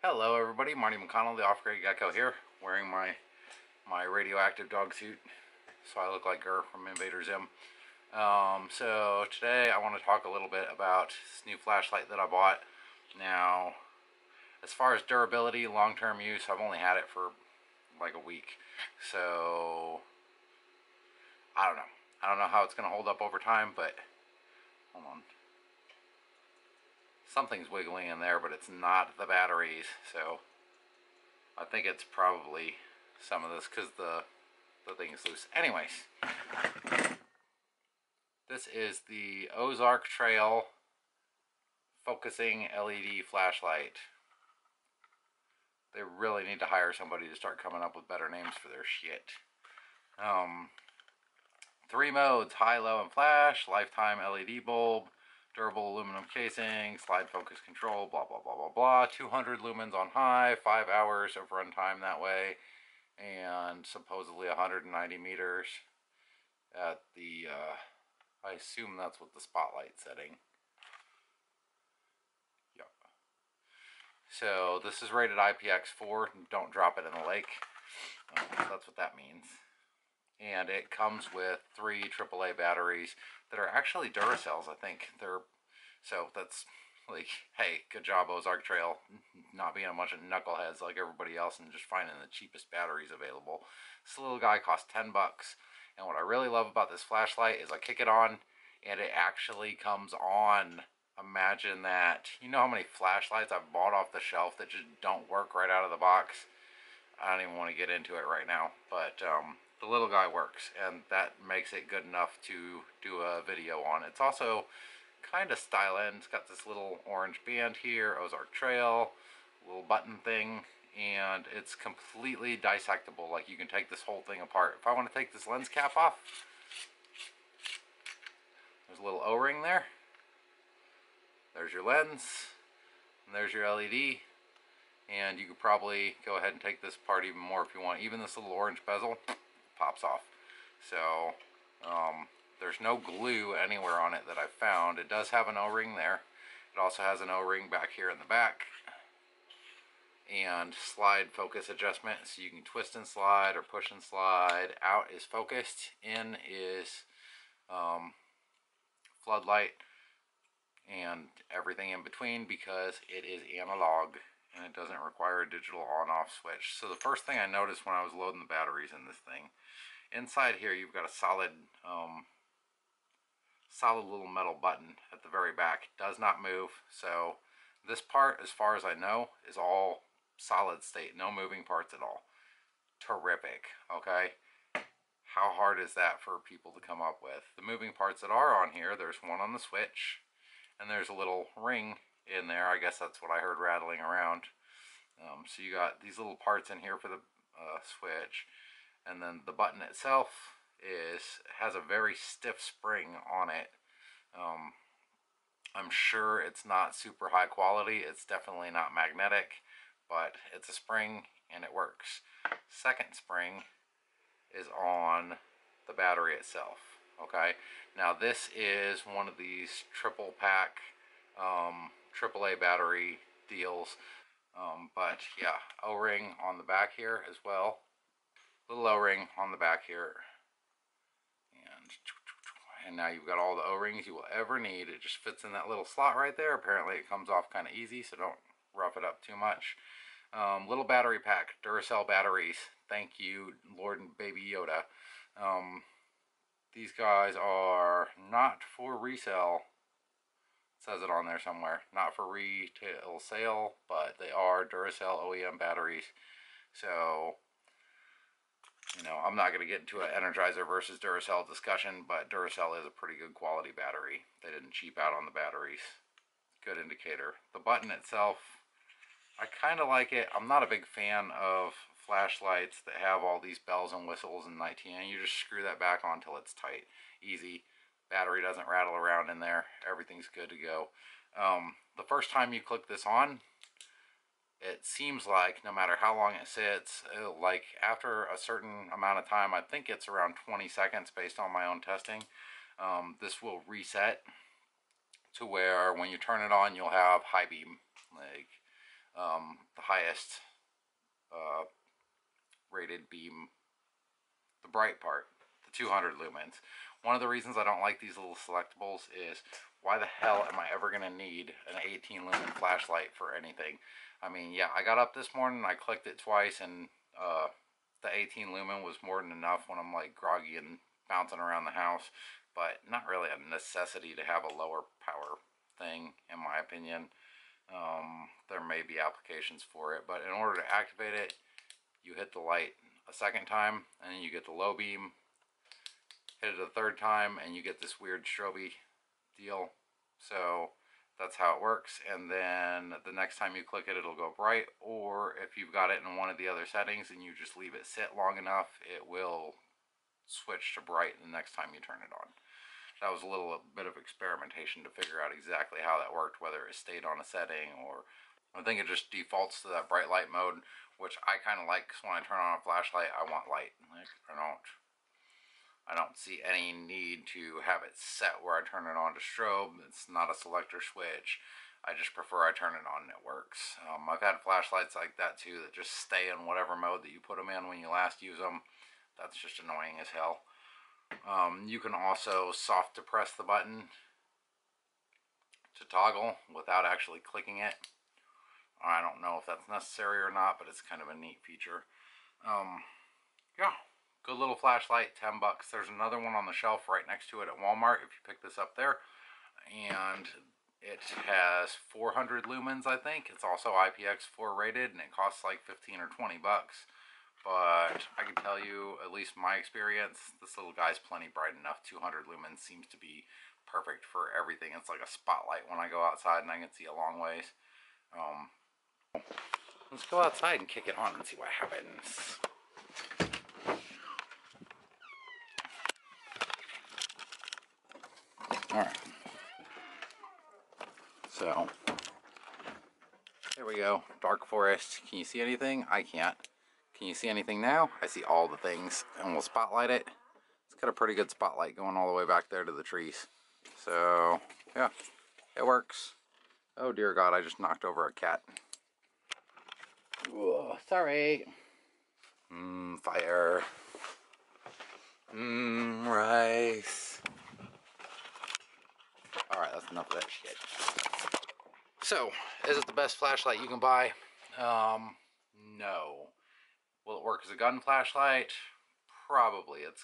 Hello everybody, Marty McConnell, the Off-Grid Gecko here, wearing my radioactive dog suit, so I look like Gerber from Invader Zim. So today I want to talk a little bit about this new flashlight that I bought. Now, as far as durability, long-term use, I've only had it for like a week, so I don't know. I don't know how it's going to hold up over time, but hold on. Something's wiggling in there, but it's not the batteries, so I think it's probably some of this because the thing is loose. Anyways, this is the Ozark Trail focusing LED flashlight. They really need to hire somebody to start coming up with better names for their shit. 3 modes: high, low, and flash, lifetime LED bulb, durable aluminum casing, slide focus control, blah blah blah blah blah. 200 lumens on high, 5 hours of runtime that way, and supposedly 190 meters at the I assume that's what the spotlight setting. Yep. So this is rated IPX4. Don't drop it in the lake. That's what that means. And it comes with 3 AAA batteries that are actually Duracells. I think so that's like, hey, good job Ozark Trail, not being a bunch of knuckleheads like everybody else and just finding the cheapest batteries available. This little guy costs 10 bucks. And what I really love about this flashlight is I kick it on and it actually comes on. Imagine that. You know how many flashlights I've bought off the shelf that just don't work right out of the box? I don't even want to get into it right now, but the little guy works, and that makes it good enough to do a video on. It's also kind of stylish. It's got this little orange band here, Ozark Trail, little button thing, and it's completely dissectable. Like, you can take this whole thing apart. If I want to take this lens cap off, there's a little O-ring there. There's your lens, and there's your LED. And you could probably go ahead and take this apart even more if you want. Even this little orange bezel pops off. So there's no glue anywhere on it that I've found. It does have an O-ring there. It also has an O-ring back here in the back. And slide focus adjustment, so you can twist and slide or push and slide. Out is focused, in is floodlight, and everything in between, because it is analog and it doesn't require a digital on-off switch. So the first thing I noticed when I was loading the batteries in this thing, inside here you've got a solid little metal button at the very back. It does not move. So this part, as far as I know, is all solid state, no moving parts at all. Terrific. Okay, how hard is that for people to come up with? The moving parts that are on here, there's one on the switch, and there's a little ring in there. I guess that's what I heard rattling around. So you got these little parts in here for the switch, and then the button itself has a very stiff spring on it. I'm sure it's not super high quality. It's definitely not magnetic, but it's a spring and it works. Second spring is on the battery itself. Okay, now this is one of these triple pack AAA battery deals, but yeah, O-ring on the back here as well, little O-ring on the back here, and now you've got all the O-rings you will ever need. It just fits in that little slot right there. Apparently it comes off kind of easy, so don't rough it up too much. Little battery pack, Duracell batteries. Thank you, Lord and Baby Yoda. These guys are not for resale. It says it on there somewhere. Not for retail sale, but they are Duracell OEM batteries. So, you know, I'm not going to get into an Energizer versus Duracell discussion, but Duracell is a pretty good quality battery. They didn't cheap out on the batteries. Good indicator. The button itself, I kind of like it. I'm not a big fan of flashlights that have all these bells and whistles and 19. You just screw that back on until it's tight. Easy. Battery doesn't rattle around in there. Everything's good to go. The first time you click this on, it seems like no matter how long it sits, like after a certain amount of time, I think it's around 20 seconds based on my own testing, this will reset to where when you turn it on, you'll have high beam. Like, the highest rated beam, the bright part, the 200 lumens. One of the reasons I don't like these little selectables is, why the hell am I ever going to need an 18 lumen flashlight for anything? I mean, yeah, I got up this morning, I clicked it twice, and the 18 lumen was more than enough when I'm like groggy and bouncing around the house, but not really a necessity to have a lower power thing, in my opinion. There may be applications for it, but in order to activate it, you hit the light a second time, and then you get the low beam. Hit it a third time, and you get this weird strobe deal. So that's how it works. And then the next time you click it, it'll go bright. Or if you've got it in one of the other settings and you just leave it sit long enough, it will switch to bright the next time you turn it on. That was a little bit of experimentation to figure out exactly how that worked, whether it stayed on a setting, or I think it just defaults to that bright light mode, which I kind of like, because when I turn on a flashlight, I want light. Like, I don't see any need to have it set where I turn it on to strobe. It's not a selector switch. I just prefer I turn it on and it works. I've had flashlights like that too, that just stay in whatever mode that you put them in when you last use them. That's just annoying as hell. You can also soft depress the button to toggle without actually clicking it. I don't know if that's necessary or not, but it's kind of a neat feature. Yeah, good little flashlight, 10 bucks. There's another one on the shelf right next to it at Walmart if you pick this up there. And it has 400 lumens, I think. It's also IPX4 rated, and it costs like 15 or 20 bucks. But I can tell you, at least my experience, this little guy's plenty bright enough. 200 lumens seems to be perfect for everything. It's like a spotlight when I go outside, and I can see a long ways. Let's go outside and kick it on and see what happens. Alright. So, there we go. Dark forest. Can you see anything? I can't. Can you see anything now? I see all the things. And we'll spotlight it. It's got a pretty good spotlight going all the way back there to the trees. So, yeah. It works. Oh dear God, I just knocked over a cat. Whoa, sorry. Fire. Rice. Alright, that's enough of that shit. So, is it the best flashlight you can buy? No. Will it work as a gun flashlight? Probably. It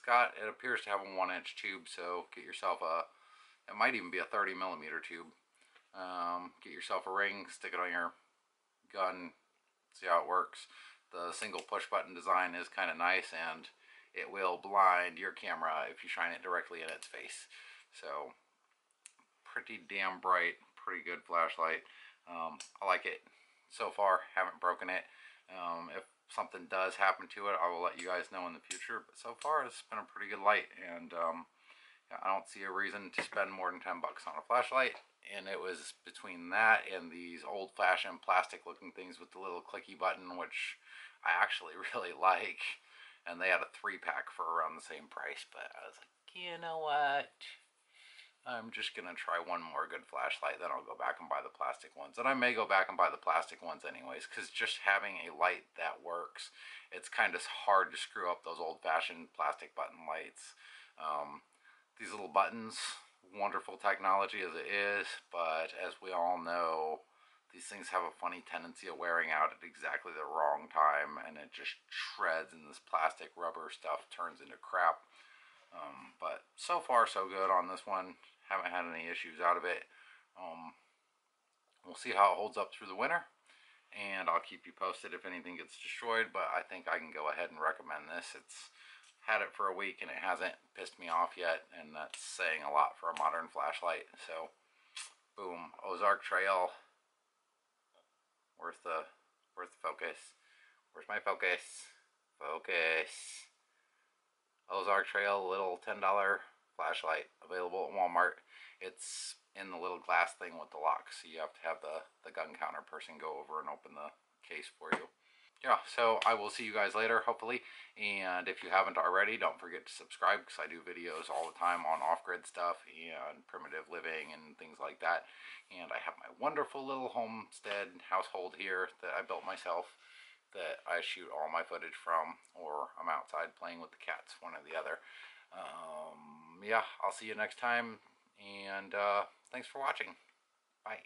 appears to have a 1-inch tube, so get yourself it might even be a 30mm tube. Get yourself a ring, stick it on your gun, see how it works. The single push button design is kind of nice, and it will blind your camera if you shine it directly in its face. So, pretty damn bright, pretty good flashlight. I like it so far, haven't broken it. If something does happen to it, I will let you guys know in the future, but so far it's been a pretty good light, and I don't see a reason to spend more than 10 bucks on a flashlight. And it was between that and these old-fashioned plastic looking things with the little clicky button, which I actually really like, and they had a 3-pack for around the same price. But I was like, you know what, I'm just gonna try one more good flashlight, then I'll go back and buy the plastic ones. And I may go back and buy the plastic ones anyways, because just having a light that works, it's kind of hard to screw up those old-fashioned plastic button lights. These little buttons, wonderful technology as it is, but as we all know, these things have a funny tendency of wearing out at exactly the wrong time, and it just shreds, and this plastic rubber stuff turns into crap. But so far so good on this one. Haven't had any issues out of it. We'll see how it holds up through the winter, and I'll keep you posted if anything gets destroyed, but I think I can go ahead and recommend this. It's had it for a week and it hasn't pissed me off yet, and that's saying a lot for a modern flashlight. So, boom, Ozark Trail. Where's the focus? Where's my focus? Focus. Ozark Trail, little $10 flashlight available at Walmart. It's in the little glass thing with the lock, so you have to have the gun counter person go over and open the case for you. yeah, so I will see you guys later, hopefully. And if you haven't already, don't forget to subscribe, because I do videos all the time on off-grid stuff and primitive living and things like that. And I have my wonderful little homestead household here that I built myself, that I shoot all my footage from, or I'm outside playing with the cats, one or the other. Yeah, I'll see you next time, and thanks for watching. Bye.